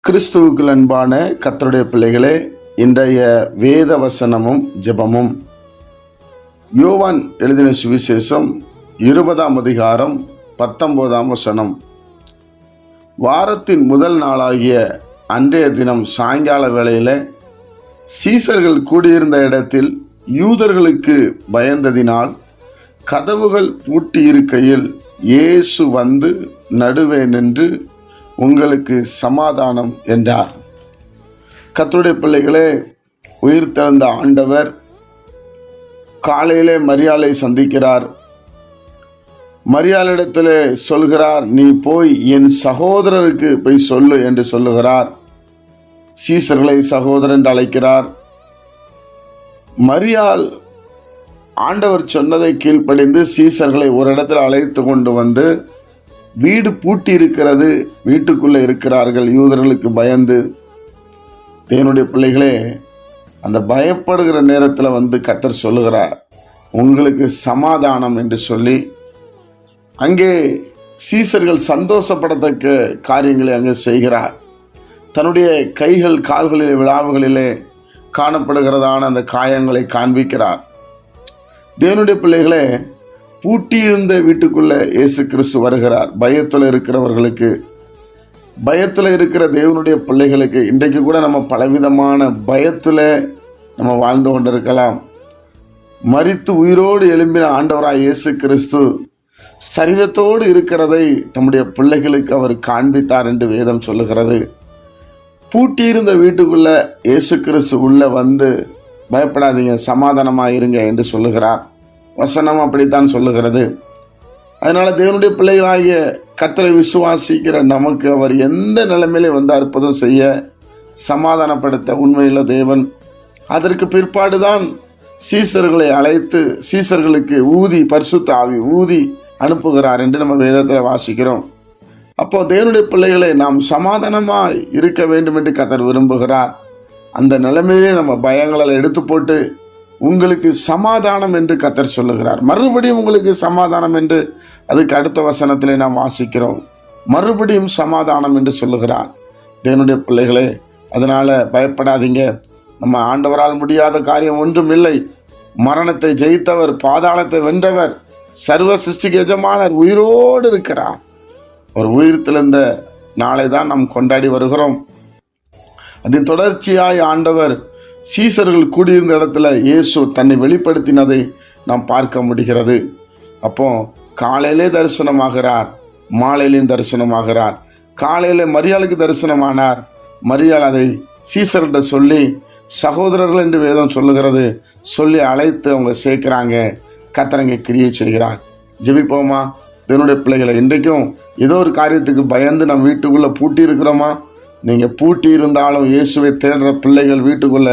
கிறிஸ்துவுக்குள் அன்பான கர்த்தருடைய பிள்ளைகளே, இன்றைய வேத வசனமும் ஜெபமும் யோவான் எழுதின சுவிசேஷம் 20ஆம் அதிகாரம் 19ஆம் வசனம். வாரத்தின் முதல் நாளாகிய அன்றைய தினம் சாயங்கால வேளையில சீசர்கள் கூடியிருந்த இடத்தில் யூதர்களுக்கு பயந்ததினால் கதவுகள் பூட்டி இருக்கையில் இயேசு வந்து நடுவே நின்று, உங்களுக்கு சமாதானம் என்றார். கர்த்தருடைய பிள்ளைகளே, உயிர்த்தெழுந்த ஆண்டவர் காலையிலே மரியாளை சந்திக்கிறார். மரியாளிடத்திலே சொல்கிறார், நீ போய் என் சகோதரருக்கு போய் சொல்லு என்று சொல்லுகிறார். சீசர்களை சகோதரன் என்று அழைக்கிறார். மரியாள் ஆண்டவர் சொன்னதை கீழ்ப்படிந்து சீசர்களை ஒரு இடத்தில் அழைத்து கொண்டு வந்து, வீடு பூட்டி இருக்கிறது, வீட்டுக்குள்ளே இருக்கிறார்கள் யூதர்களுக்கு பயந்து. தேவனுடைய பிள்ளைகளே, அந்த பயப்படுகிற நேரத்தில் வந்து கர்த்தர் சொல்லுகிறார், உங்களுக்கு சமாதானம் என்று சொல்லி அங்கே சீசர்கள் சந்தோஷப்படத்தக்க காரியங்களை அங்கே செய்கிறார். தன்னுடைய கைகள் கால்களிலே விழாவுகளிலே காணப்படுகிறதான அந்த காயங்களை காண்பிக்கிறார். தேவனுடைய பிள்ளைகளே, பூட்டியிருந்த வீட்டுக்குள்ள இயேசு கிறிஸ்து வருகிறார். பயத்தில் இருக்கிறவர்களுக்கு, பயத்தில் இருக்கிற தேவனுடைய பிள்ளைகளுக்கு, இன்றைக்கு கூட நம்ம பலவிதமான பயத்தில் நம்ம வாழ்ந்து கொண்டிருக்கலாம். மரித்து உயிரோடு எழும்பின ஆண்டவராய் இயேசு கிறிஸ்து சரீரத்தோடு இருக்கிறதை நம்முடைய பிள்ளைகளுக்கு அவர் காண்பித்தார் என்று வேதம் சொல்லுகிறது. பூட்டியிருந்த வீட்டுக்குள்ள இயேசு கிறிஸ்து உள்ள வந்து, பயப்படாதீங்க, சமாதானமாக இருங்க என்று சொல்லுகிறார். வசனம் அப்படித்தான் சொல்லுகிறது. அதனால தேவனுடைய பிள்ளைகளாகிய கர்த்தரை விசுவாசிக்கிற நமக்கு அவர் எந்த நிலைமையிலே வந்து அற்புதம் செய்ய, சமாதானப்படுத்த உண்மையுள்ள தேவன். அதற்கு பிற்பாடுதான் சீசர்களை அழைத்து சீசர்களுக்கு ஊதி, பரிசுத்த ஆவி ஊதி அனுப்புகிறார் என்று நம்ம வேதத்தில் வாசிக்கிறோம். அப்போ தேவனுடைய பிள்ளைகளை நாம் சமாதானமாய் இருக்க வேண்டும் என்று கர்த்தர் விரும்புகிறார். அந்த நிலைமையிலே நம்ம பயங்களை எடுத்து போட்டு, உங்களுக்கு சமாதானம் என்று கர்த்தர் சொல்லுகிறார். மறுபடியும் உங்களுக்கு சமாதானம் என்று அதுக்கு அடுத்த வசனத்திலே நாம் வாசிக்கிறோம். மறுபடியும் சமாதானம் என்று சொல்லுகிறார். தேவனுடைய பிள்ளைகளே, அதனால பயப்படாதீங்க. நம்ம ஆண்டவரால் முடியாத காரியம் ஒன்றும் இல்லை. மரணத்தை ஜெயித்தவர், பாதாளத்தை வென்றவர், சர்வ சிருஷ்டிக்கு எஜமானர் உயிரோடு இருக்கிறார். ஒரு உயிர்த்தெழுந்த நாளை தான் நாம் கொண்டாடி வருகிறோம். அதன் தொடர்ச்சியாய் ஆண்டவர் சீசர்கள் கூடியிருந்த இடத்துல இயேசு தன்னை வெளிப்படுத்தினதை நாம் பார்க்க முடிகிறது. அப்போ காலையிலே தரிசனமாகிறார், மாலையிலேயும் தரிசனமாகிறார். காலையில மரியாளுக்கு தரிசனமானார். மரியாள் அதை சீசர்கிட்ட சொல்லி, சகோதரர்கள் என்று வேதம் சொல்லுகிறது, சொல்லி அழைத்து அவங்க சேர்க்கிறாங்க. கர்த்தர் கிரியை செய்கிறார். ஜெபிப்போமா? தேவனுடைய பிள்ளைகளை, இன்றைக்கும் ஏதோ ஒரு காரியத்துக்கு பயந்து நம்ம வீட்டுக்குள்ளே பூட்டி இருக்கிறோமா? நீங்கள் பூட்டி இருந்தாலும் இயேசுவை தேடுற பிள்ளைகள் வீட்டுக்குள்ள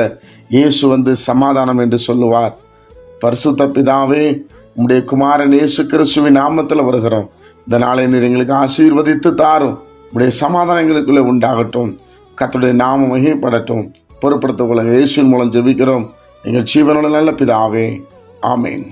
இயேசு வந்து சமாதானம் என்று சொல்லுவார். பரிசுத்த பிதாவே, உம்முடைய குமாரன் இயேசு கிறிஸ்துவின் நாமத்தில் வருகிறோம். இந்த நாளை நீர் எங்களுக்கு ஆசீர்வதித்து தாரும். உம்முடைய சமாதானம் எங்களுக்குள்ளே உண்டாகட்டும். கர்த்தருடைய நாமம் மகிமைப்படட்டும். பொறுப்படுத்திக் கொள்ள இயேசுவின் மூலம் ஜெபிக்கிறோம் எங்கள் ஜீவனுள்ள நல்ல பிதாவே, ஆமேன்.